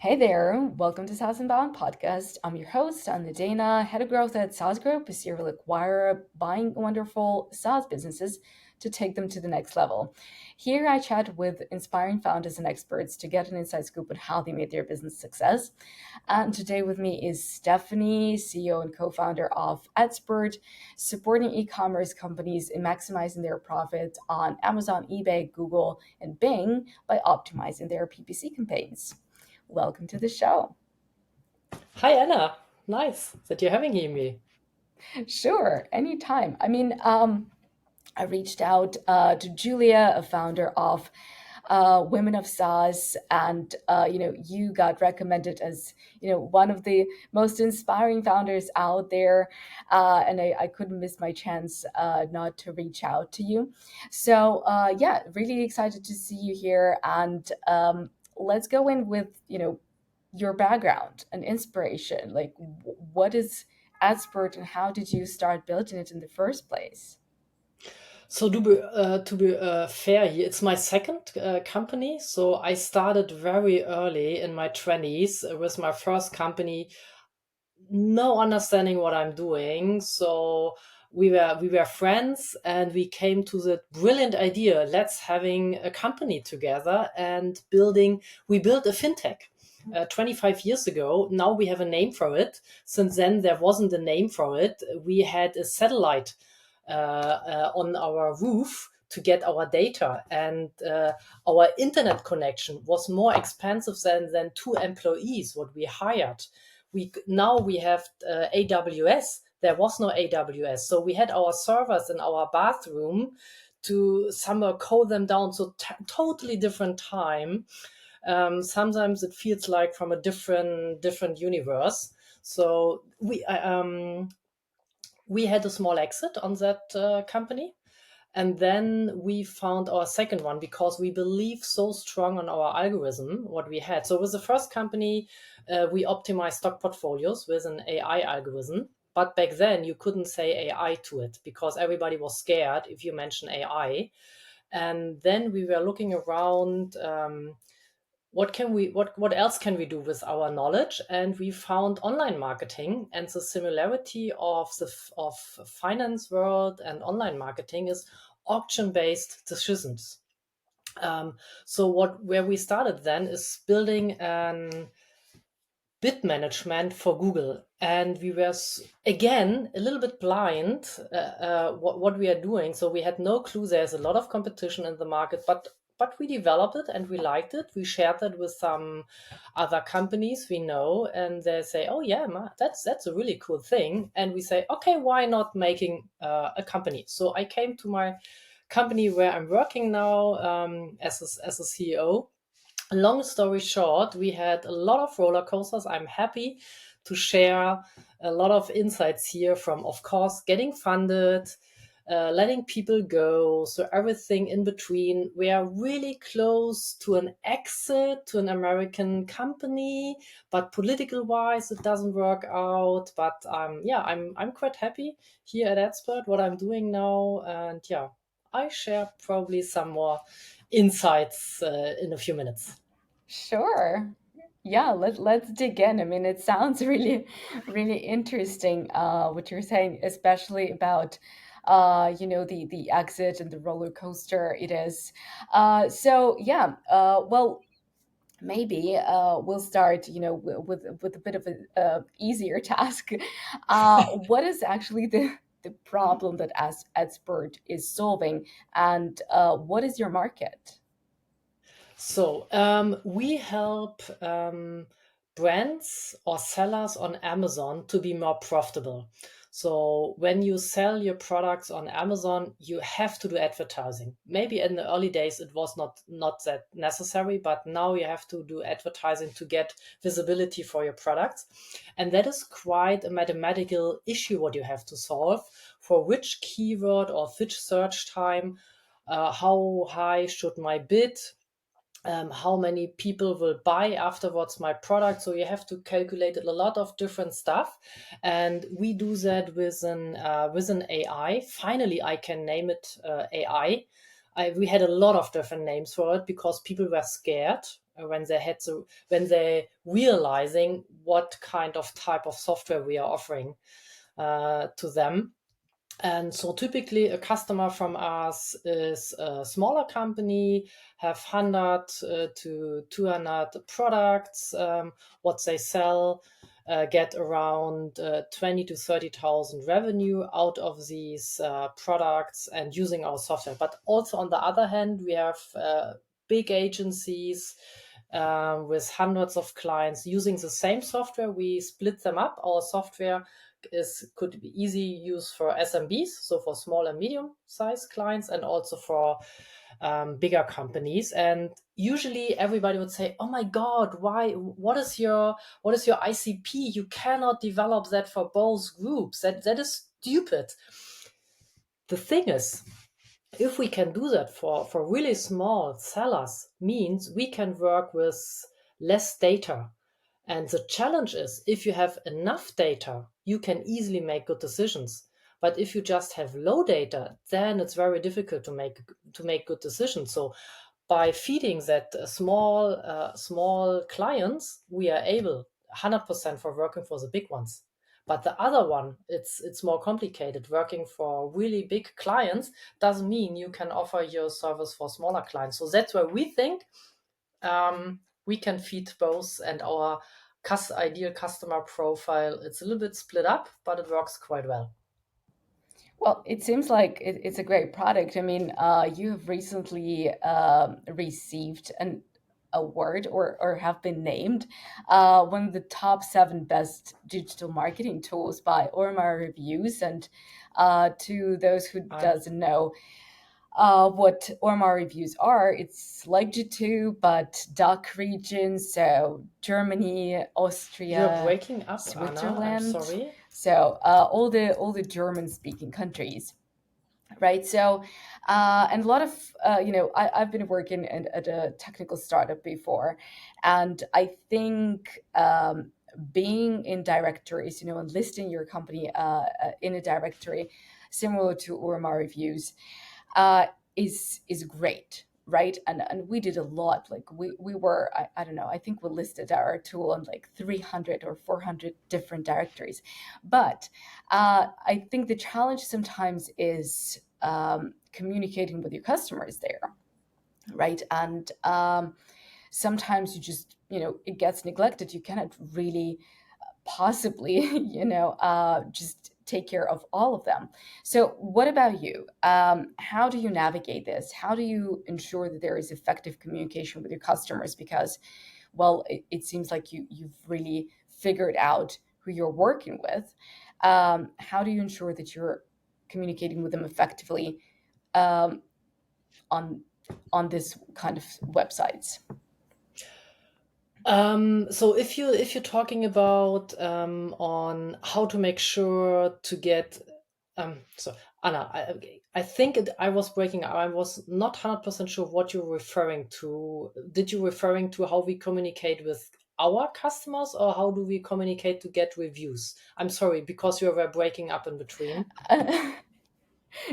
Hey there, welcome to saas.unbound podcast. I'm your host, Anna Dana, head of growth at Saas Group, a serial acquirer buying wonderful SaaS businesses to take them to the next level. Here I chat with inspiring founders and experts to get an inside scoop on how they made their business success. And today with me is Stephanie, CEO and co-founder of Adspert, supporting e-commerce companies in maximizing their profit on Amazon, eBay, Google, and Bing by optimizing their PPC campaigns. Welcome to the show. Hi Anna, nice that you're having me. Sure, anytime. I reached out to Julia, a founder of Women of SaaS, and you got recommended as one of the most inspiring founders out there, and I couldn't miss my chance not to reach out to you. So yeah, really excited to see you here, and let's go in with your background and inspiration. Like, what is Adspert, and how did you start building it in the first place? So to be fair here, it's my second company. So I started very early in my 20s with my first company, no understanding what I'm doing. So we were friends and we came to the brilliant idea, let's having a company together and building we built a fintech 25 years ago. Now we have a name for it. Since then there wasn't a name for it. We had a satellite on our roof to get our data, and our internet connection was more expensive than two employees what we hired. We have AWS. There was no AWS, so we had our servers in our bathroom to somehow code them down. So totally different time. Sometimes it feels like from a different universe. So we had a small exit on that company, and then we found our second one because we believe so strong on our algorithm, what we had. So with the first company, we optimized stock portfolios with an AI algorithm. But back then you couldn't say AI to it because everybody was scared if you mention AI. And then we were looking around, what else can we do with our knowledge, and we found online marketing. And the similarity of of finance world and online marketing is auction based decisions. So what where we started then is building an bid management for Google, and we were again a little bit blind what we are doing. So we had no clue. There's a lot of competition in the market, but we developed it and we liked it. We shared it with some other companies we know, and they say, "Oh yeah, that's a really cool thing." And we say, "Okay, why not making a company?" So I came to my company where I'm working now as a CEO. Long story short, we had a lot of roller coasters. I'm happy to share a lot of insights here from, of course, getting funded, letting people go. So everything in between. We are really close to an exit to an American company, but political wise, it doesn't work out. But yeah, I'm quite happy here at Expert what I'm doing now, and yeah, I share probably some more insights in a few minutes. Sure. Yeah, let's dig in. I mean, it sounds really interesting what you're saying, especially about the exit and the roller coaster it is. So yeah, well, maybe we'll start with a bit of a easier task. What is actually the problem that as Expert is solving, and what is your market? So we help brands or sellers on Amazon to be more profitable. So when you sell your products on Amazon, you have to do advertising. Maybe in the early days it was not that necessary, but now you have to do advertising to get visibility for your products. And that is quite a mathematical issue what you have to solve for which keyword or which search time, how high should my bid, how many people will buy afterwards my product. So you have to calculate a lot of different stuff, and we do that with an AI. Finally, I can name it AI. We had a lot of different names for it because people were scared. when they realizing what kind of type of software we are offering to them. And so typically a customer from us is a smaller company, have 100 to 200 products, what they sell, get around 20 to 30,000 revenue out of these products and using our software. But also on the other hand, we have big agencies with hundreds of clients using the same software. We split them up. Our software could be easy use for SMBs, so for small and medium sized clients, and also for bigger companies. And usually everybody would say, "Oh my God, why? What is your ICP? You cannot develop that for both groups. That is stupid." The thing is, if we can do that for really small sellers, means we can work with less data. And the challenge is, if you have enough data, you can easily make good decisions. But if you just have low data, then it's very difficult to make good decisions. So by feeding that small clients, we are able 100% for working for the big ones. But the other one, it's more complicated. Working for really big clients doesn't mean you can offer your service for smaller clients. So that's where we think we can feed both, and our ideal customer profile, it's a little bit split up, but it works quite well. Well, it seems like it's a great product. I mean, you have recently received an award, or have been named one of the top 7 best digital marketing tools by Ormar Reviews. And to those who I'm doesn't know what Ormar Reviews are, it's like G2, but DACH region, so Germany, You're Austria, breaking up, Anna. I'm Switzerland, sorry. so all the German speaking countries, right? So and a lot of I've been working at a technical startup before, and I think being in directories, and listing your company in a directory similar to Ormar Reviews uh, is great, right? And we did a lot. Like we were, I don't know, I think we listed our tool on like 300 or 400 different directories. But I think the challenge sometimes is communicating with your customers there, right? And sometimes it gets neglected. You cannot really possibly just take care of all of them. So what about you? How do you navigate this? How do you ensure that there is effective communication with your customers? Because, well, it seems like you've really figured out who you're working with. How do you ensure that you're communicating with them effectively um, on this kind of websites? So if you're talking about on how to make sure to get so Anna, I think I was breaking up. I was not 100% sure what you're referring to. Did you referring to how we communicate with our customers, or how do we communicate to get reviews? I'm sorry, because you were breaking up in between.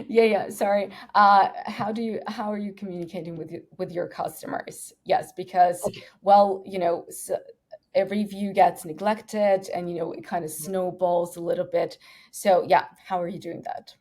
Yeah, sorry. How are you communicating with your customers? Yes, because, Okay. well, every view gets neglected, and it kind of snowballs a little bit. So yeah, how are you doing that?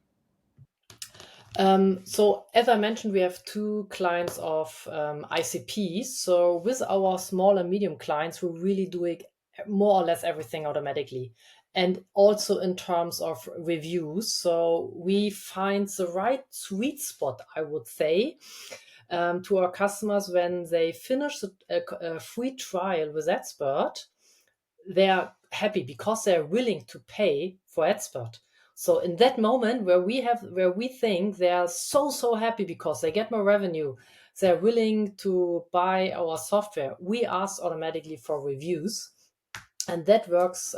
So as I mentioned, we have 2 clients of ICPs. So with our small and medium clients, we're really doing more or less everything automatically. And also in terms of reviews. So we find the right sweet spot, I would say, to our customers when they finish a free trial with Expert. They're happy because they're willing to pay for Expert. So in that moment where we think they're so happy because they get more revenue, they're willing to buy our software. We ask automatically for reviews, and that works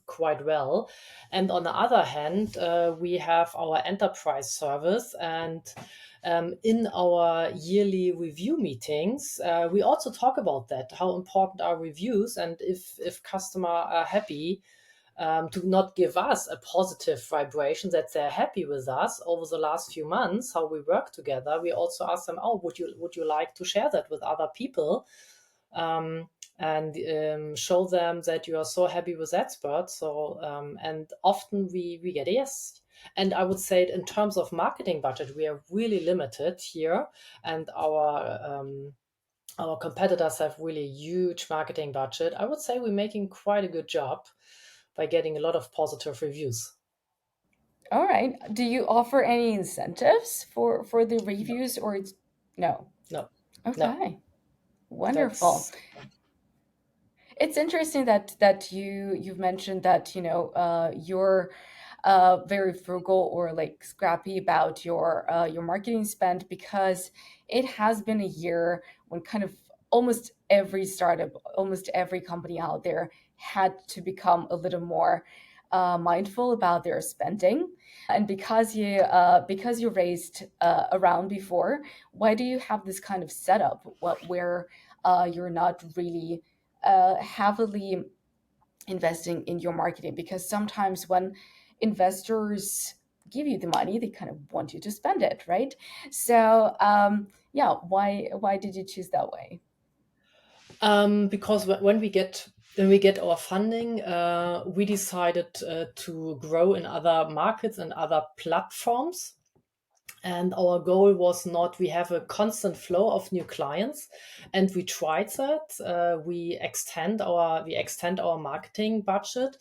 quite well. And on the other hand, we have our enterprise service, and in our yearly review meetings, we also talk about that, how important are reviews, and if customer are happy, to not give us a positive vibration that they're happy with us over the last few months, how we work together. We also ask them, oh, would you like to share that with other people? and show them that you are so happy with expert. So and often we get a yes. And I would say in terms of marketing budget, we are really limited here, and our competitors have really huge marketing budget. I would say we're making quite a good job by getting a lot of positive reviews. All right. Do you offer any incentives for the No, reviews, or it's no? no, no. Okay. Wonderful. That's It's interesting that you've mentioned that you're very frugal or like scrappy about your marketing spend, because it has been a year when kind of almost every startup, almost every company out there had to become a little more mindful about their spending. And because you raised around before, why do you have this kind of setup where you're not really heavily investing in your marketing? Because sometimes when investors give you the money, they kind of want you to spend it, right? So yeah, why did you choose that way? because when we get our funding, we decided to grow in other markets and other platforms. And our goal was not, we have a constant flow of new clients, and we tried that. We extend our marketing budget.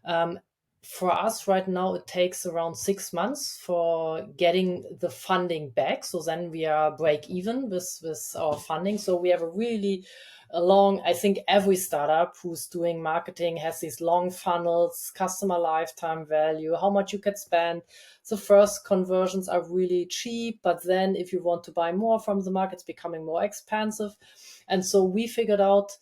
um, for us right now, it takes around 6 months for getting the funding back. So then we are break even with our funding. So we have a really long, I think every startup who's doing marketing has these long funnels, customer lifetime value, how much you can spend. The first conversions are really cheap, but then if you want to buy more from the market, it's becoming more expensive. And so we figured out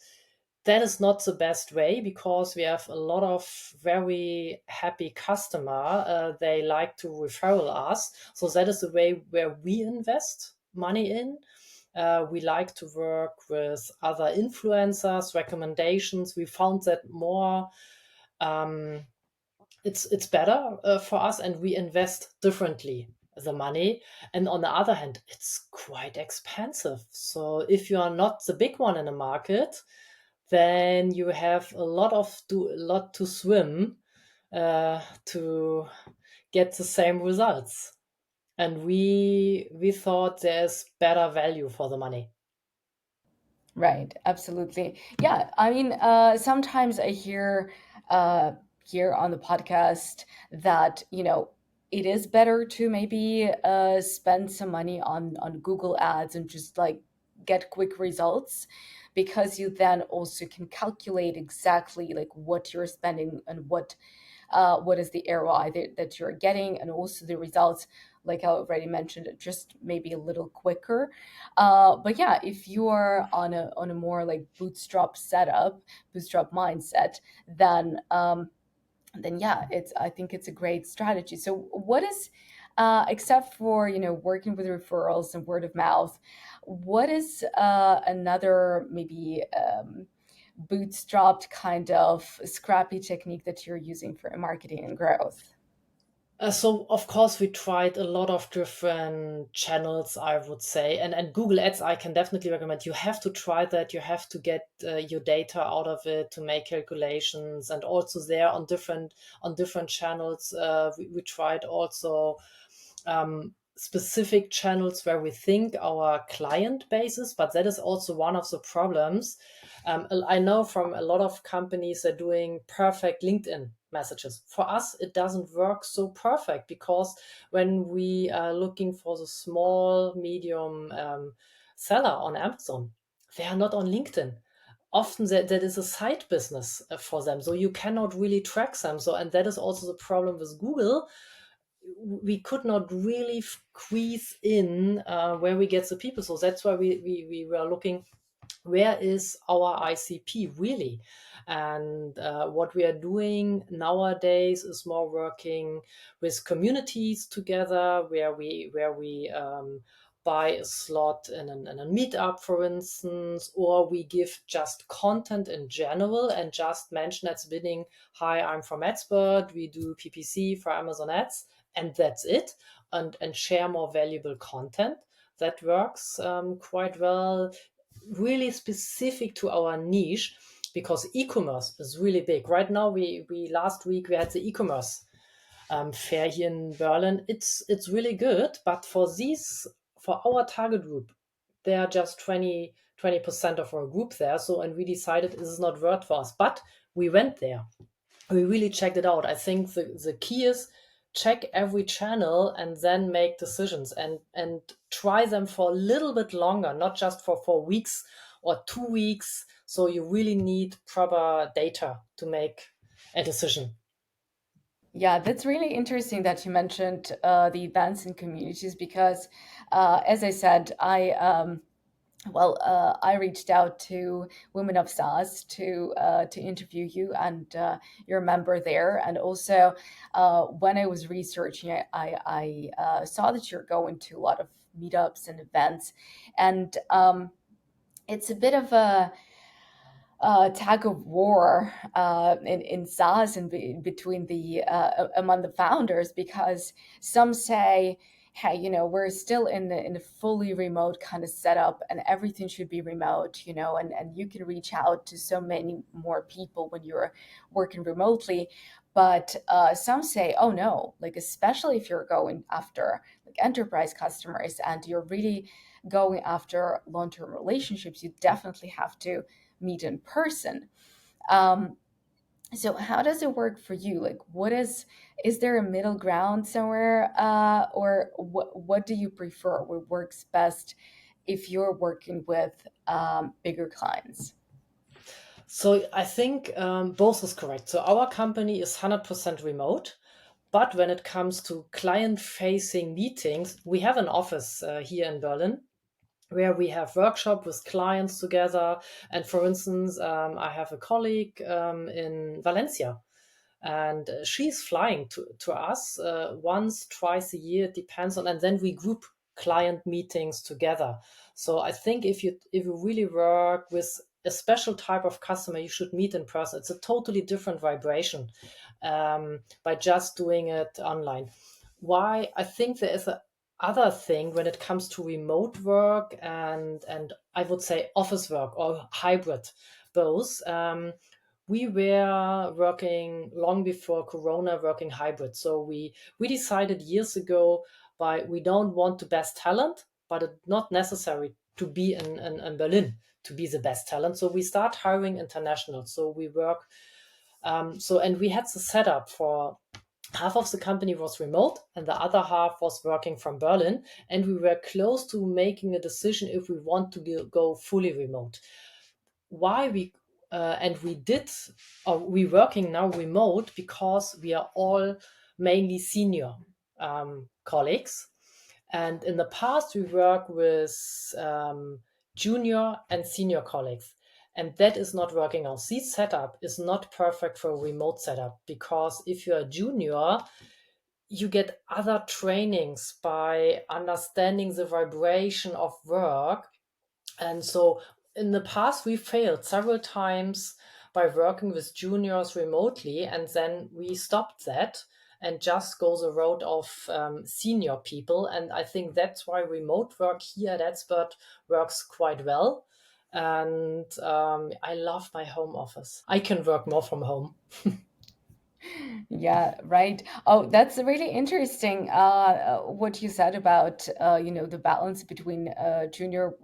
that is not the best way, because we have a lot of very happy customer. They like to referral us. So that is the way where we invest money in. We like to work with other influencers, recommendations. We found that more, um, it's better for us, and we invest differently the money. And on the other hand, it's quite expensive. So if you are not the big one in the market, then you have a lot to swim to get the same results. And we thought there's better value for the money. Right, absolutely. Yeah, I mean, sometimes I hear here on the podcast that it is better to maybe spend some money on Google Ads and just like get quick results, because you then also can calculate exactly like what you're spending and what is the ROI that you're getting, and also the results, like I already mentioned, just maybe a little quicker. But yeah, if you are on a more like bootstrap mindset, then yeah, I think it's a great strategy. So what is except for working with referrals and word of mouth, what is another maybe bootstrapped kind of scrappy technique that you're using for marketing and growth? So of course we tried a lot of different channels, I would say, and Google Ads I can definitely recommend. You have to try that. You have to get your data out of it to make calculations, and also there on different channels. We tried also specific channels where we think our client base is, but that is also one of the problems. I know from a lot of companies they're doing perfect LinkedIn messages. For us, it doesn't work so perfect, because when we are looking for the small, medium seller on Amazon, they are not on LinkedIn. Often that is a side business for them, so you cannot really track them. So, and that is also the problem with Google. We could not really squeeze in where we get the people. So that's why we were looking, where is our ICP really? And what we are doing nowadays is more working with communities together, where we buy a slot in a meetup, for instance, or we give just content in general and just mention at the beginning, hi, I'm from Expert, we do PPC for Amazon Ads, and that's it, and share more valuable content. That works quite well. really specific to our niche, because e-commerce is really big. Right now, we last week we had the e-commerce fair here in Berlin. It's really good, but for our target group, there are just 20% of our group there. So, and we decided this is not worth for us, but we went there. We really checked it out. I think the key is check every channel and then make decisions, and try them for a little bit longer, not just for 4 weeks or 2 weeks. So you really need proper data to make a decision. Yeah, that's really interesting that you mentioned the events and communities because, as I said, I reached out to Women of SaaS to interview you, and you're a member there. And also, when I was researching, I saw that you're going to a lot of meetups and events, and it's a bit of a tug of war in SaaS and between the among the founders because some say, "Hey, we're still in a fully remote kind of setup, and everything should be remote, and you can reach out to so many more people when you're working remotely." But some say, "Oh no, like especially if you're going after like enterprise customers and you're really going after long-term relationships, you definitely have to meet in person." Um, so how does it work for you? Like, is there a middle ground somewhere, or what do you prefer? What works best if you're working with bigger clients? So I think both is correct. So our company is 100% remote, but when it comes to client-facing meetings, we have an office here in Berlin where we have workshop with clients together. And for instance, I have a colleague in Valencia, and she's flying to us once, twice a year, it depends on, and then we group client meetings together. So I think if you really work with a special type of customer, you should meet in person. It's a totally different vibration by just doing it online. Why? I think there is a other thing when it comes to remote work and I would say office work or hybrid, both. We were working long before Corona, working hybrid. So we decided years ago by we don't want the best talent, but it's not necessary to be in Berlin to be the best talent. So we start hiring international. So we work. And we had the setup for half of the company was remote and the other half was working from Berlin. And we were close to making a decision if we want to go fully remote. Why we did, or we working now remote because we are all mainly senior colleagues, and in the past we work with junior and senior colleagues, and that is not working out. This setup is not perfect for a remote setup because if you're a junior, you get other trainings by understanding the vibration of work. And so in the past, we failed several times by working with juniors remotely, and then we stopped that and just go the road of senior people. And I think that's why remote work here at Expert works quite well. And I love my home office. I can work more from home. Yeah, right. Oh, that's really interesting. What you said about the balance between junior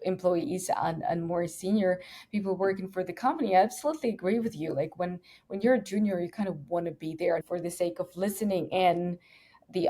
employees and more senior people working for the company. I absolutely agree with you. Like when you're a junior, you kind of want to be there for the sake of listening in the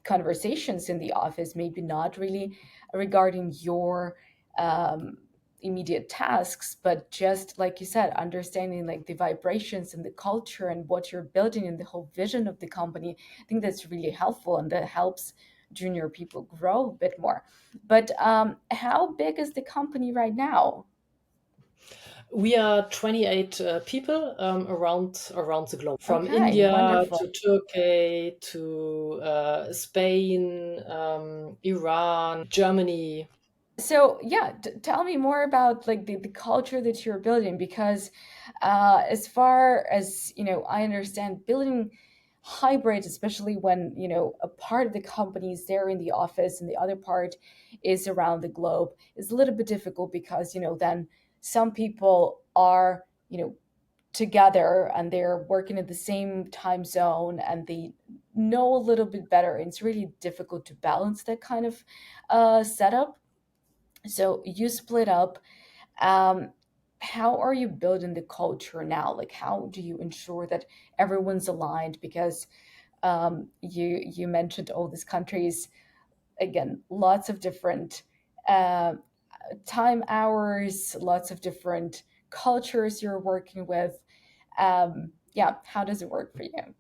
conversations in the office, maybe not really regarding your um, immediate tasks, but just like you said, understanding like the vibrations and the culture and what you're building and the whole vision of the company. I think that's really helpful and that helps junior people grow a bit more. But how big is the company right now? We are 28 people around the globe, from Okay, India wonderful. to Turkey to Spain, Iran, Germany. So yeah, tell me more about like the culture that you're building because as far as I understand building hybrid, especially when, a part of the company is there in the office and the other part is around the globe, is a little bit difficult because, then some people are, together and they're working in the same time zone and they know a little bit better. And it's really difficult to balance that kind of setup. So you split up. um, how are you building the culture now? Like, how do you ensure that everyone's aligned? Because you mentioned all these countries, again, lots of different uh, time hours, lots of different cultures you're working with. Yeah, how does it work for you?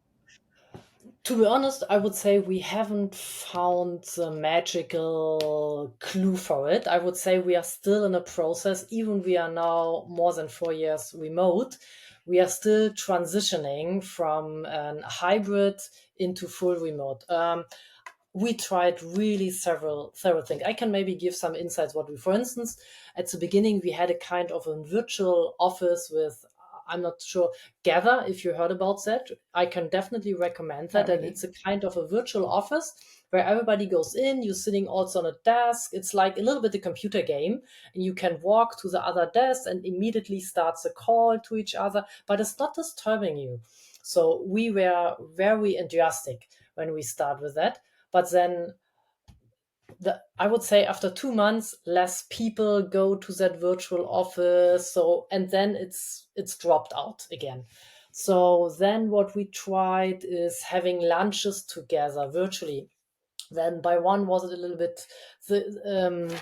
To be honest, I would say we haven't found the magical clue for it. I would say we are still in a process. Even we are now more than 4 years remote, we are still transitioning from a hybrid into full remote. We tried really several things. I can maybe give some insights. What we, for instance, at the beginning we had a kind of a virtual office with, I'm not sure, Gather, if you heard about that. I can definitely recommend that. Not That really. it's a kind of a virtual office where everybody goes in. You're sitting also on a desk. It's like a little bit a computer game, and you can walk to the other desk and immediately starts a call to each other, but it's not disturbing you. So we were very enthusiastic when we start with that. But then I would say after 2 months, less people go to that virtual office. So, and then it's dropped out again. So then what we tried is having lunches together virtually. Then by one was it a little bit, the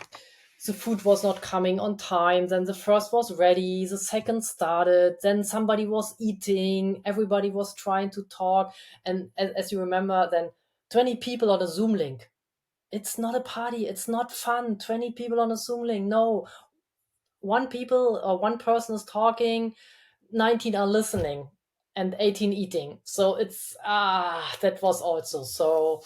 the food was not coming on time. Then the first was ready, the second started, then somebody was eating, everybody was trying to talk. And as you remember, then 20 people on a Zoom link, it's not a party, it's not fun. 20 people on a Zoom link, no. One person is talking, 19 are listening, and 18 eating. So it's that was also so.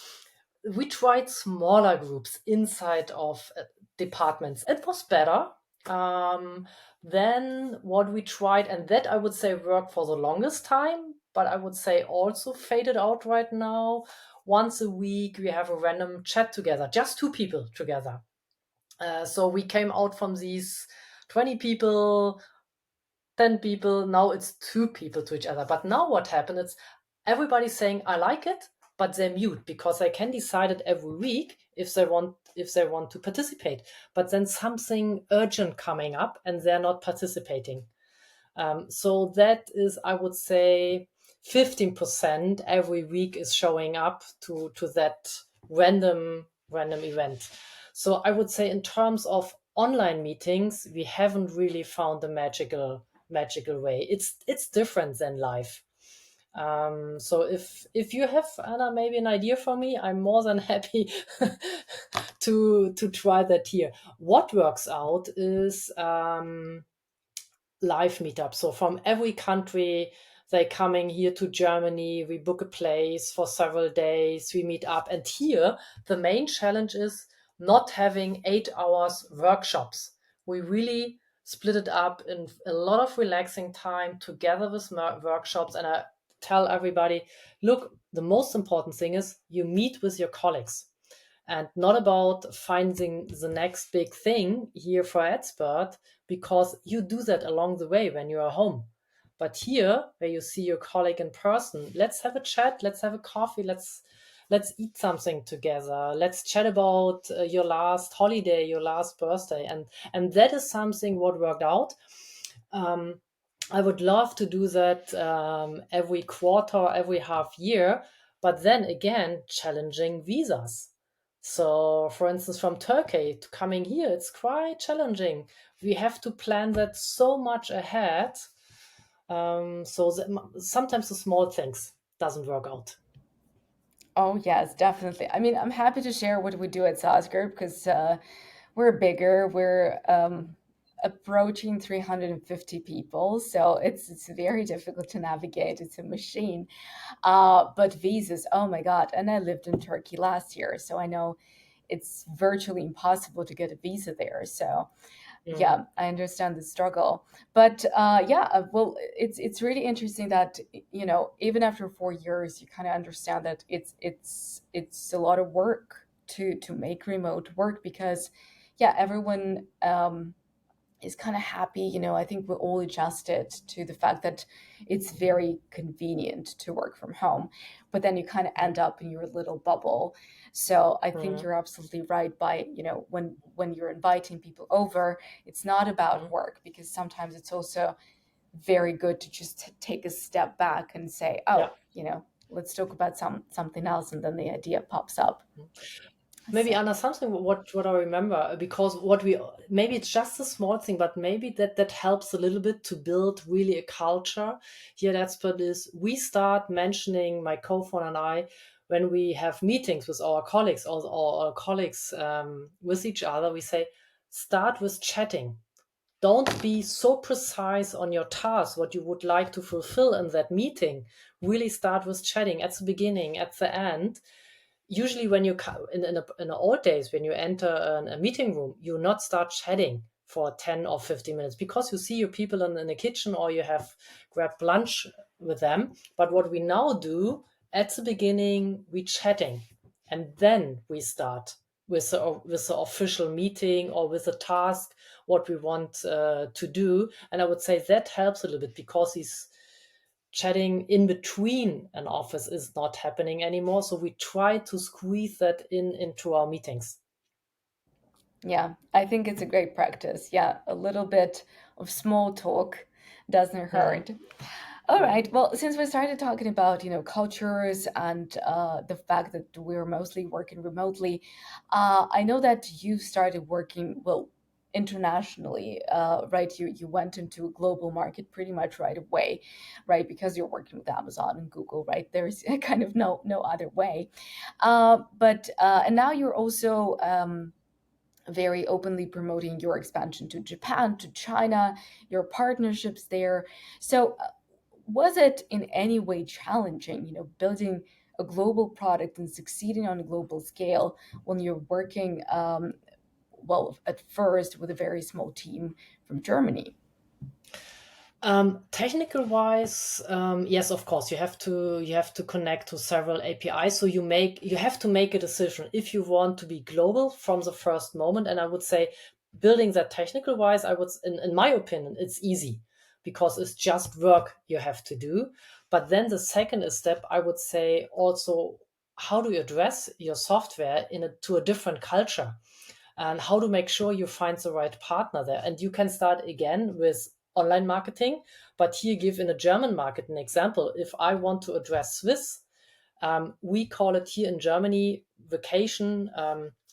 We tried smaller groups inside of departments. It was better. um, then what we tried, and that I would say worked for the longest time, but I would say also faded out right now. Once a week we have a random chat together, just two people together. So we came out from these 20 people, 10 people, now it's two people to each other. But now what happened, it's everybody's saying I like it, but they mute because they can decide it every week if they want to participate. But then something urgent coming up and they're not participating. So that is, I would say, 15% every week is showing up to that random event. So I would say in terms of online meetings, we haven't really found the magical way. It's different than live. So if you have, Anna, maybe an idea for me, I'm more than happy to try that here. What works out is live meetup. So from every country, they coming here to Germany. We book a place for several days. We meet up, and here the main challenge is not having 8 hours workshops. We really split it up in a lot of relaxing time together with workshops. And I tell everybody, look, the most important thing is you meet with your colleagues and not about finding the next big thing here for expert, because you do that along the way when you are home. But here where you see your colleague in person, let's have a chat, let's have a coffee, let's eat something together, let's chat about your last holiday, your last birthday. And that is something what worked out. um, I would love to do that every quarter, every half year, but then again, challenging visas. So, for instance, from Turkey to coming here, it's quite challenging. We have to plan that so much ahead. So that sometimes the small things doesn't work out. Oh, yes, definitely. I mean, I'm happy to share what we do at saas group because we're bigger. We're approaching 350 people, so it's very difficult to navigate. It's a machine. But visas, oh my God. And I lived in Turkey last year, so I know it's virtually impossible to get a visa there. So Mm. Yeah, I understand the struggle, but yeah, well, it's really interesting that even after 4 years, you kind of understand that it's a lot of work to make remote work because, yeah, everyone is kind of happy. I think we're all adjusted to the fact that it's very convenient to work from home, but then you kind of end up in your little bubble. So I think Mm. you're absolutely right by, when you're inviting people over, it's not about Mm. work because sometimes it's also very good to just take a step back and say, Yeah. oh, let's talk about something else, and then the idea pops up. Maybe So Anna, something what I remember, because what we, maybe it's just a small thing, but maybe that helps a little bit to build really a culture here. That's what is, we start mentioning, my co-founder and I, when we have meetings with our colleagues, or our colleagues, with each other, we say, start with chatting. Don't be so precise on your task, what you would like to fulfill in that meeting. Really start with chatting at the beginning, at the end. Usually when you in the old days, when you enter a meeting room, you not start chatting for 10 or 15 minutes because you see your people in the kitchen, or you have grabbed lunch with them. But what we now do, at the beginning, we chatting, and then we start with the official meeting, or with a task what we want to do. And I would say that helps a little bit, because these chatting in between an office is not happening anymore. So we try to squeeze that into our meetings. yeah, I think it's a great practice. Yeah, a little bit of small talk doesn't Mm. hurt. All Mm. right. Well, since we started talking about, cultures and the fact that we're mostly working remotely, I know that you started working, well, internationally, right? You went into a global market pretty much right away, right? Because you're working with Amazon and Google, right? There's kind of no other way. But and now you're also very openly promoting your expansion to Japan, to China, your partnerships there. So, was it in any way challenging, building a global product and succeeding on a global scale when you're working, well, at first with a very small team from Germany? Technical wise, yes, of course, you have to connect to several APIs. So you have to make a decision if you want to be global from the first moment. And I would say, building that technical wise, in my opinion, it's easy, because it's just work you have to do. But then the second step, I would say, also, how do you address your software to a different culture, and how to make sure you find the right partner there. And you can start again with online marketing, but here give in a German market an example. If I want to address Swiss, we call it here in Germany vacation,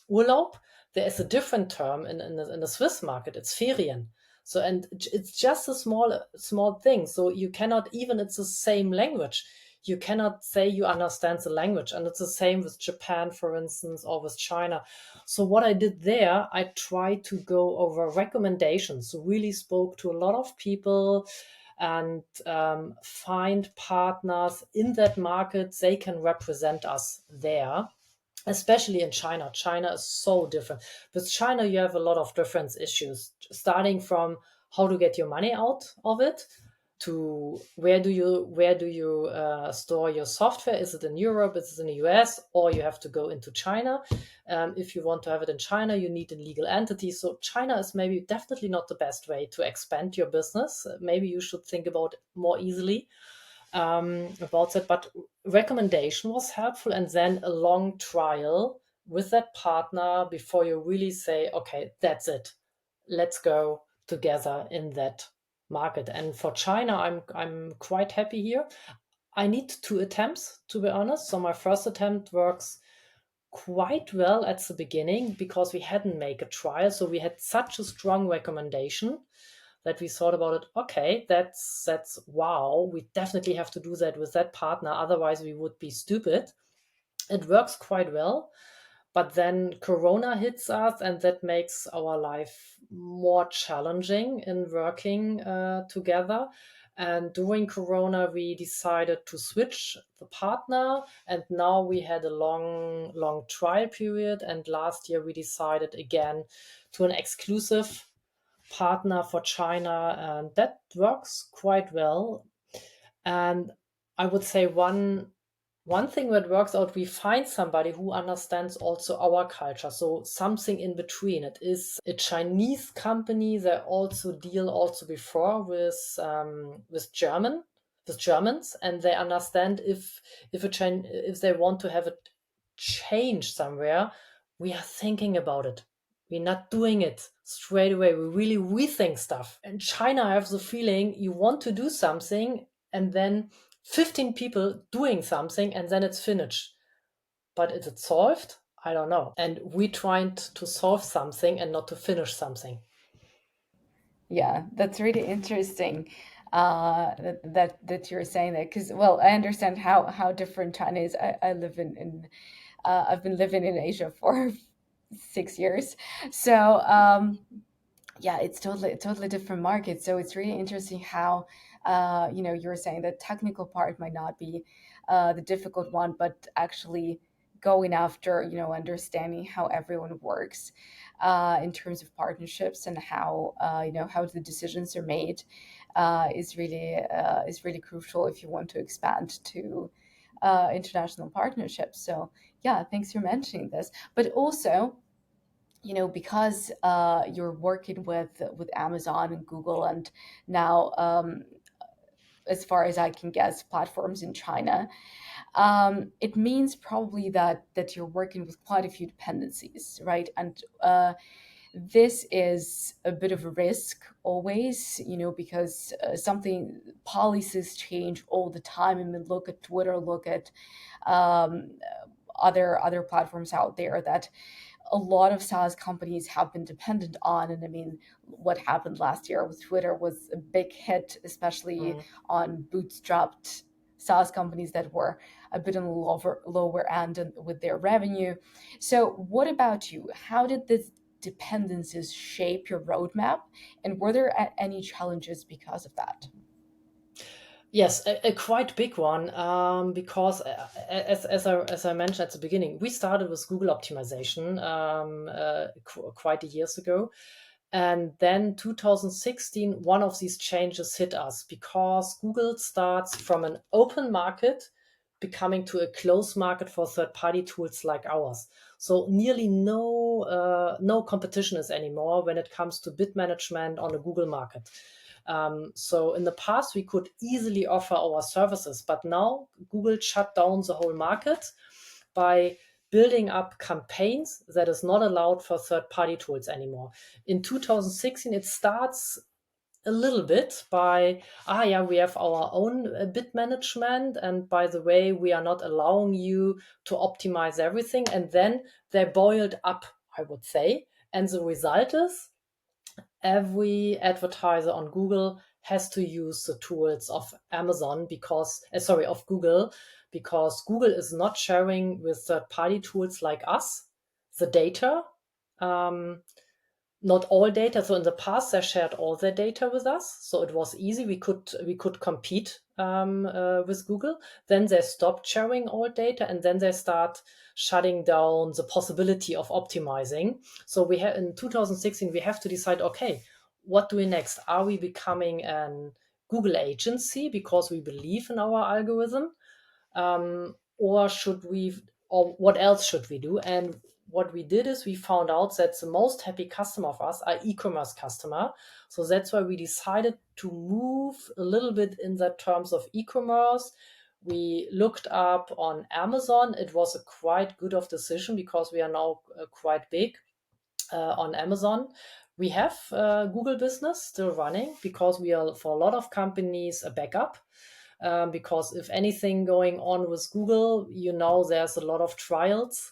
Urlaub. There is a different term in the Swiss market. It's Ferien. So, and it's just a small thing. So you cannot, even it's the same language, you cannot say you understand the language. And it's the same with Japan, for instance, or with China. So what I did there, I tried to go over recommendations. So really spoke to a lot of people, and find partners in that market. They can represent us there, especially in China. China is so different. With China, you have a lot of different issues, starting from how to get your money out of it, to where do you store your software? Is it in Europe? Is it in the US? Or you have to go into China. If you want to have it in China, you need a legal entity. So China is maybe definitely not the best way to expand your business. Maybe you should think about more easily about that. But recommendation was helpful, and then a long trial with that partner before you really say, okay, that's it. Let's go together in that market. And for China, I'm quite happy here. I need 2 attempts, to be honest. So my first attempt works quite well at the beginning, because we hadn't made a trial. So we had such a strong recommendation that we thought about it. Okay, that's wow. We definitely have to do that with that partner. Otherwise, we would be stupid. It works quite well. But then Corona hits us, and that makes our life more challenging in working together. And during Corona, we decided to switch the partner. And now we had a long trial period. And last year, we decided again to an exclusive partner for China, and that works quite well. And I would say one thing that works out, we find somebody who understands also our culture. So something in between. It is a Chinese company that also deal also before with Germans, and they understand if they want to have a change somewhere, we are thinking about it. We're not doing it straight away. We really rethink stuff. And China, I have the feeling you want to do something, and then 15 people doing something, and then it's finished. But is it solved? I don't know. And we trying to solve something and not to finish something. Yeah, that's really interesting that you're saying that, because well, I understand how different China is. I live in I've been living in Asia for 6 years, so yeah, it's totally different market. So it's really interesting how you're saying the technical part might not be the difficult one, but actually going after understanding how everyone works in terms of partnerships, and how how the decisions are made is really crucial if you want to expand to international partnerships. So yeah, thanks for mentioning this. But also, because you're working with Amazon and Google, and now, as far as I can guess, platforms in China, it means probably that you're working with quite a few dependencies, right? And this is a bit of a risk always, because something policies change all the time. I mean, look at Twitter, look at um, other platforms out there that a lot of SaaS companies have been dependent on. And I mean, what happened last year with Twitter was a big hit, especially Mm. on bootstrapped SaaS companies that were a bit on the lower end with their revenue. So, what about you? How did this dependencies shape your roadmap, and were there any challenges because of that? Yes, a quite big one, because as I mentioned at the beginning, we started with Google optimization quite a years ago, and then 2016, one of these changes hit us because Google starts from an open market becoming to a closed market for third-party tools like ours. So nearly no competition is anymore when it comes to bid management on a Google market. So in the past, we could easily offer our services, but now Google shut down the whole market by building up campaigns that is not allowed for third-party tools anymore. In 2016, it starts a little bit by, yeah, we have our own bid management, and by the way, we are not allowing you to optimize everything. And then they boiled up, I would say. And the result is every advertiser on Google has to use the tools of Amazon because, of Google, because Google is not sharing with third party tools like us the data. Um, Not all data. So in the past, they shared all their data with us, so it was easy. We could compete with Google. Then they stopped sharing all data, and then they start shutting down the possibility of optimizing. So we have in 2016 we have to decide. Okay, what do we next? Are we becoming an Google agency because we believe in our algorithm, or should we, or what else should we do? And what we did is we found out that the most happy customer of us are e-commerce customer. So that's why we decided to move a little bit in the terms of e-commerce. We looked up on Amazon. It was a quite good of decision because we are now quite big on Amazon. We have Google business still running because we are, for a lot of companies, a backup. Because if anything going on with Google, there's a lot of trials.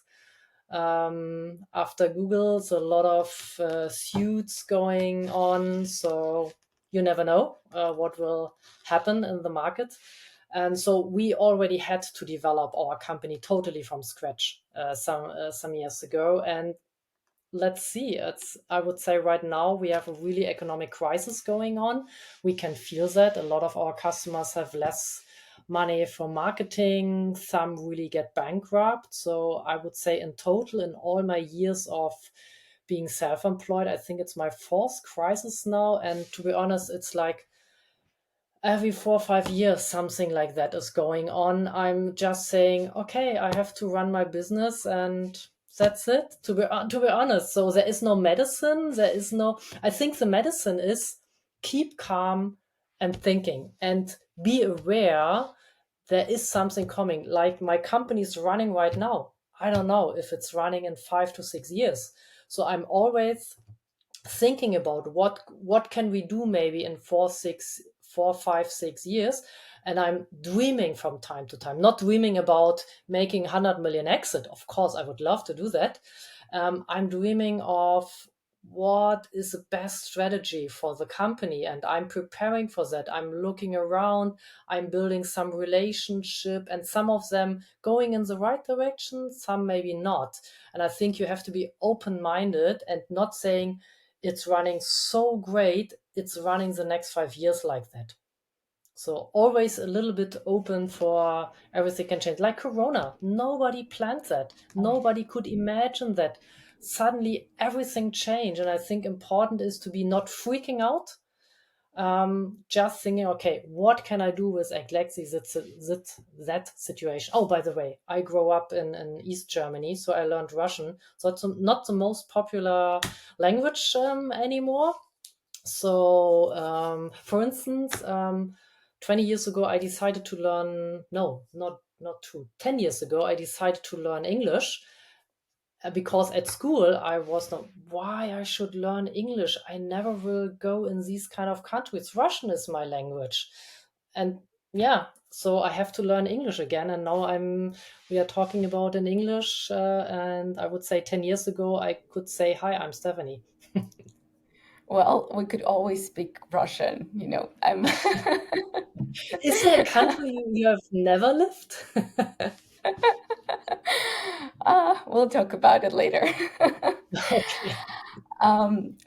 After Google's a lot of suits going on, so you never know what will happen in the market. And so we already had to develop our company totally from scratch some years ago. And let's see, it's, I would say right now we have a really economic crisis going on. We can feel that a lot of our customers have less money for marketing, some really get bankrupt. So I would say in total, in all my years of being self-employed. I think it's my fourth crisis now, and to be honest, it's like every 4 or 5 years something like that is going on. I'm just saying, okay, I have to run my business, and that's it, to be honest. So there is no medicine, there is no, I think the medicine is keep calm and thinking and be aware there is something coming. Like my company is running right now, I don't know if it's running in 5 to 6 years. So I'm always thinking about what can we do maybe in 4, 5, 6 years. And I'm dreaming from time to time, not dreaming about making 100 million exit. Of course I would love to do that. I'm dreaming of what is the best strategy for the company, and I'm preparing for that. I'm looking around, I'm building some relationship, and some of them going in the right direction, some maybe not. And I think you have to be open minded and not saying it's running so great, it's running the next 5 years like that. So always a little bit open for everything can change. Like Corona, nobody planned that. Nobody could imagine that. Suddenly everything changed. And I think important is to be not freaking out, just thinking, okay, what can I do with exactly that situation? Oh, by the way, I grew up in East Germany, so I learned Russian. So it's not the most popular language anymore. So, for instance, 20 years ago, I decided to learn, no, not true. 10 years ago, I decided to learn English, because at school I was not why I should learn English. I never will go in these kind of countries. Russian is my language. And yeah, so I have to learn English again. And now we are talking about in English. And I would say 10 years ago, I could say, hi, I'm Stephanie. Well, we could always speak Russian, I'm Is there a country you have never lived? we'll talk about it later. Okay.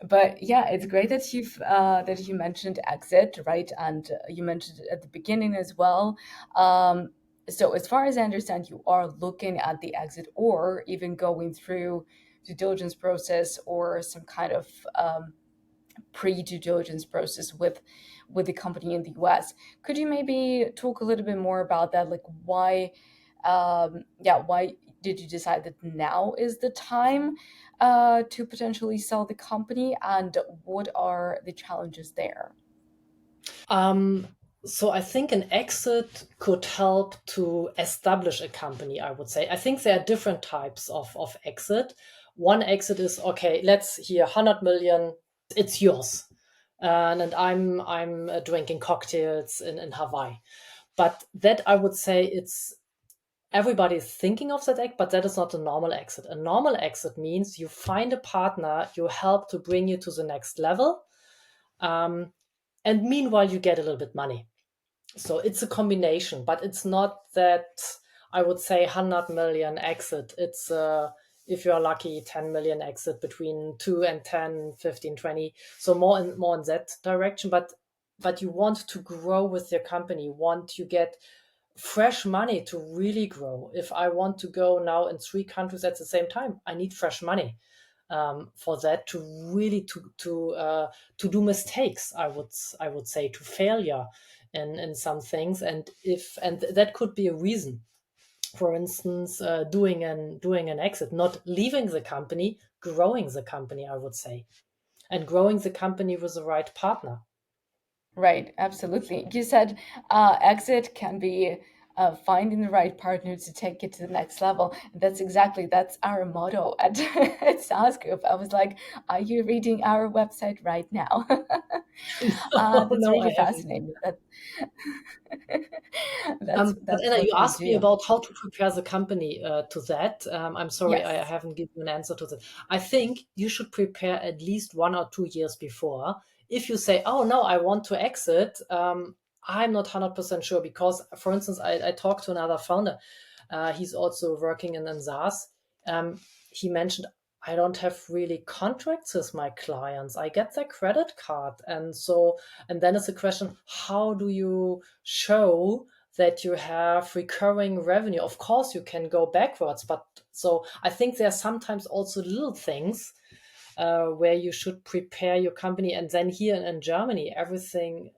But yeah, it's great that you mentioned exit, right? And you mentioned it at the beginning as well. So as far as I understand, you are looking at the exit or even going through due diligence process or some kind of pre-due diligence process with the company in the US. Could you maybe talk a little bit more about that? Like why did you decide that now is the time to potentially sell the company, and what are the challenges there? Um, so I think an exit could help to establish a company, I would say. I think there are different types of exit. One exit is, okay, let's hear 100 million, it's yours. And I'm drinking cocktails in Hawaii. But that I would say it's everybody is thinking of that exit, but that is not a normal exit. A normal exit means you find a partner, you help to bring you to the next level. Um, and meanwhile you get a little bit money. So it's a combination, but it's not that I would say 100 million exit. It's if you're lucky 10 million exit between 2 and 10, 15, 20. So more in that direction, but you want to grow with your company, want you get fresh money to really grow. If I want to go now in 3 countries at the same time, I need fresh money for that to really to do mistakes. I would say to failure in some things, and that could be a reason. For instance, doing an exit, not leaving the company, growing the company. I would say, and growing the company with the right partner. Right, absolutely. You said exit can be finding the right partner to take it to the next level. That's our motto at at saas Group. I was like, are you reading our website right now? No, That's no, I really haven't. fascinating. But That's Anna, what you we asked me do. about how to prepare the company to that. I'm sorry, I Yes. haven't given you an answer to that. I think you should prepare at least 1 or 2 years before. If you say, "Oh no, I want to exit," I'm not 100% sure because, for instance, I talked to another founder. He's also working in SaaS. Um, he mentioned, I don't have really contracts with my clients. I get their credit card, and then it's a question: how do you show that you have recurring revenue? Of course, you can go backwards, but so I think there are sometimes also little things where you should prepare your company. And then here in Germany, everything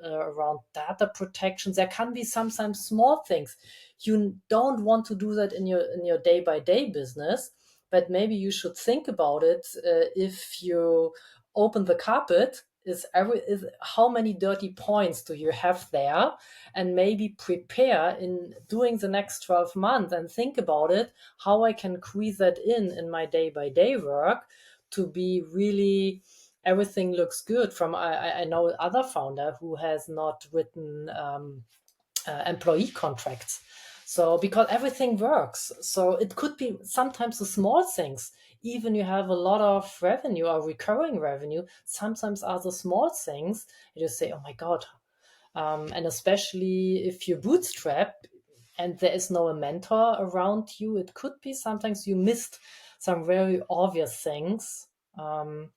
around data protection, there can be sometimes small things. You don't want to do that in your day by day business, but maybe you should think about it. If you open the carpet, is how many dirty points do you have there, and maybe prepare in doing the next 12 months and think about it, how I can squeeze that in my day by day work to be really everything looks good. From I know other founder who has not written employee contracts, so because everything works, so it could be sometimes the small things. Even you have a lot of revenue or recurring revenue, sometimes are the small things. You just say, oh my god. And especially if you bootstrap and there is no mentor around you, it could be sometimes you missed some very obvious things. um,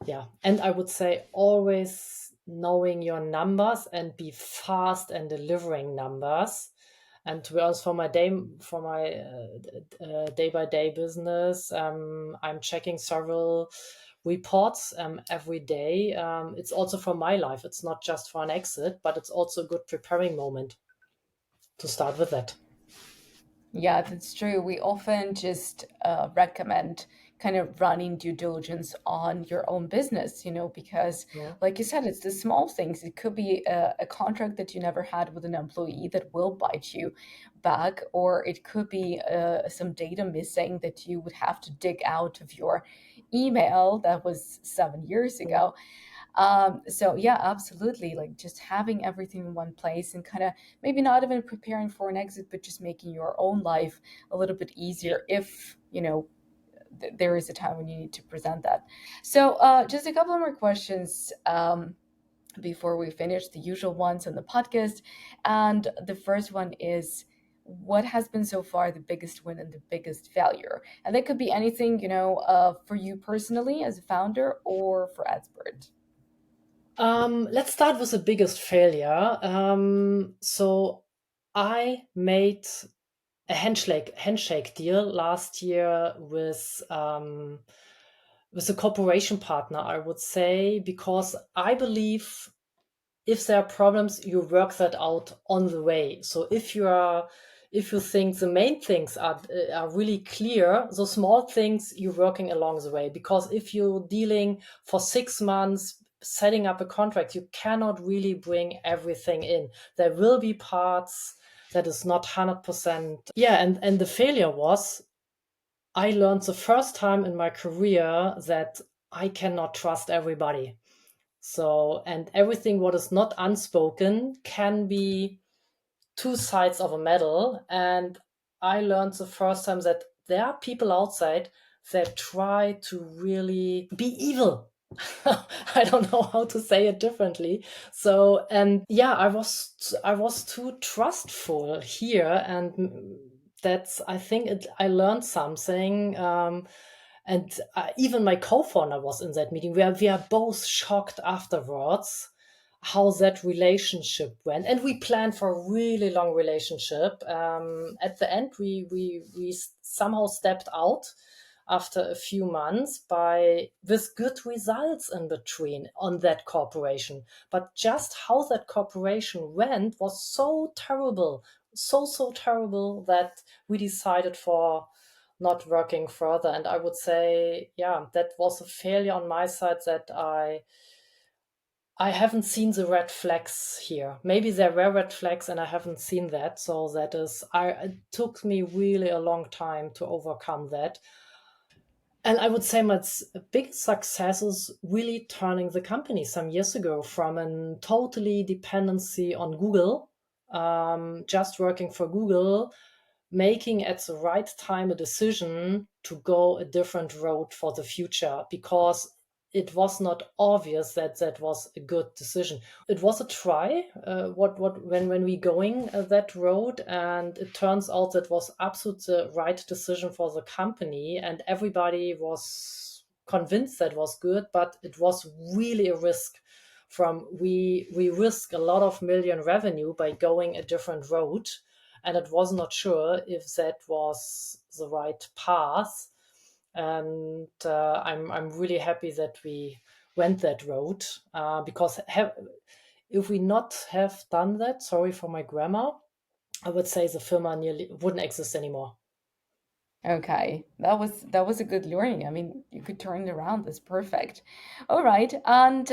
yeah, and I would say always knowing your numbers and be fast and delivering numbers. And to be honest, for my day by day business, I'm checking several reports every day. It's also for my life. It's not just for an exit, but it's also a good preparing moment to start with that. Yeah, that's true. We often just recommend kind of running due diligence on your own business, because, Yeah. like you said, it's the small things. It could be a contract that you never had with an employee that will bite you back, or it could be some data missing that you would have to dig out of your email that was 7 years Yeah. ago. So yeah, absolutely. Like just having everything in one place and kind of maybe not even preparing for an exit, but just making your own life a little bit easier if, there is a time when you need to present that. So just a couple more questions before we finish the usual ones on the podcast. And the first one is, what has been so far the biggest win and the biggest failure? And that could be anything, for you personally as a founder or for Adspert. Let's start with the biggest failure. So I made a handshake deal last year with a corporation partner, I would say, because I believe if there are problems, you work that out on the way. So if you think the main things are really clear, the small things you're working along the way. Because if you're dealing for 6 months setting up a contract, you cannot really bring everything in. There will be parts that is not 100%. Yeah, and the failure was, I learned the first time in my career that I cannot trust everybody. So, and everything what is not unspoken can be two sides of a medal. And I learned the first time that there are people outside that try to really be evil. I don't know how to say it differently. So, and yeah, I was too trustful here, and that's I think I learned something. And even my co-founder was in that meeting. We are both shocked afterwards how that relationship went, and we planned for a really long relationship. At the end, we somehow stepped out after a few months by with good results in between on that corporation. But just how that corporation went was so terrible, so terrible, that we decided for not working further. And I would say, yeah, that was a failure on my side, that I haven't seen the red flags here. Maybe there were red flags and I haven't seen that. So that is, it took me really a long time to overcome that. And I would say my big success is really turning the company some years ago from a totally dependency on Google, just working for Google, making at the right time a decision to go a different road for the future, because it was not obvious that that was a good decision. It was a try. What when we going that road, and it turns out that was absolute the right decision for the company, and everybody was convinced that was good, but it was really a risk. From we risk a lot of million revenue by going a different road, and it was not sure if that was the right path. And I'm really happy that we went that road, because if we not have done that, sorry for my grammar, I would say the firma nearly wouldn't exist anymore. Okay, that was a good learning. I mean, you could turn it around. That's perfect. All right, and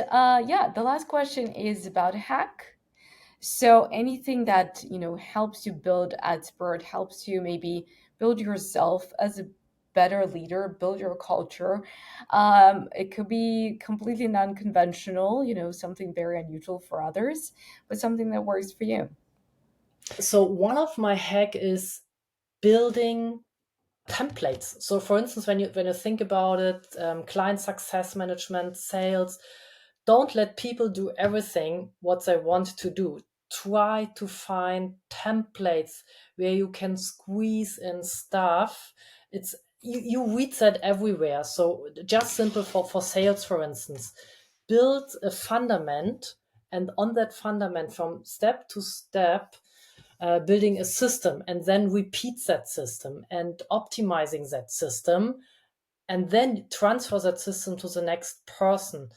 yeah, the last question is about hack. So anything that, helps you build expert, helps you maybe build yourself as a better leader, build your culture. It could be completely non-conventional, something very unusual for others, but something that works for you. So one of my hack is building templates. So, for instance, when you think about it, client success management, sales, don't let people do everything what they want to do. Try to find templates where you can squeeze in stuff. It's you read that everywhere. So just simple for sales, for instance, build a fundament, and on that fundament, from step to step, building a system, and then repeats that system and optimizing that system, and then transfer that system to the next person.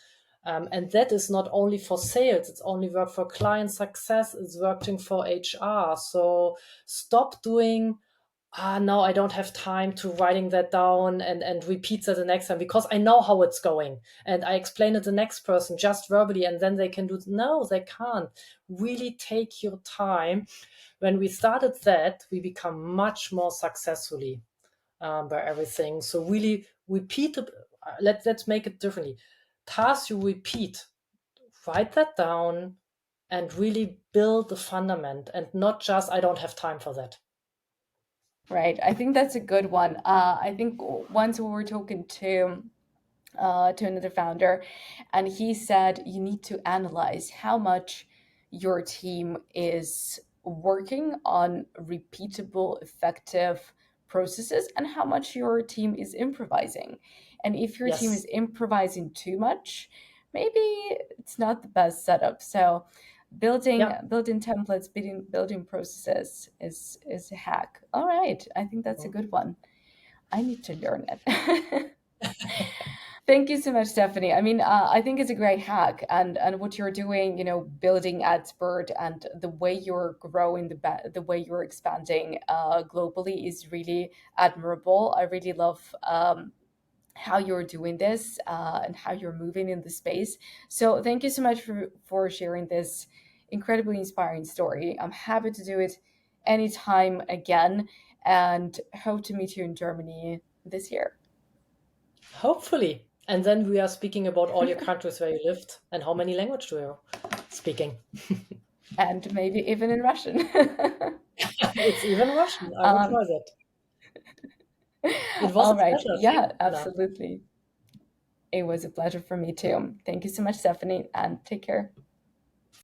And that is not only for sales, it's only work for client success, it's working for HR. So stop doing, now I don't have time to writing that down and repeat that the next time, because I know how it's going and I explain it to the next person just verbally, and then they can do it. No, they can't. Really take your time. When we started that, we become much more successfully, by everything. So really repeat. Let's make it differently. Tasks you repeat, write that down, and really build the fundament, and not just I don't have time for that. Right. I think that's a good one. I think once we were talking to another founder, and he said you need to analyze how much your team is working on repeatable, effective processes and how much your team is improvising. And if your team is Yes. improvising too much, maybe it's not the best setup. So Yeah. building templates, building processes is a hack. All right, I think that's a good one. I need to learn it. Thank you so much, Stephanie. I mean, I think it's a great hack, and what you're doing, building AdSpurt and the way you're growing, the way you're expanding globally is really admirable. I really love how you're doing this and how you're moving in the space. So thank you so much for sharing this incredibly inspiring story. I'm happy to do it anytime again, and hope to meet you in Germany this year. Hopefully. And then we are speaking about all your countries where you lived and how many languages you are speaking. And maybe even in Russian. It's even Russian. I will um, try that. It was all a right. pleasure. Thank Yeah, you, Anna. absolutely. It was a pleasure for me too. Thank you so much, Stephanie, and take care.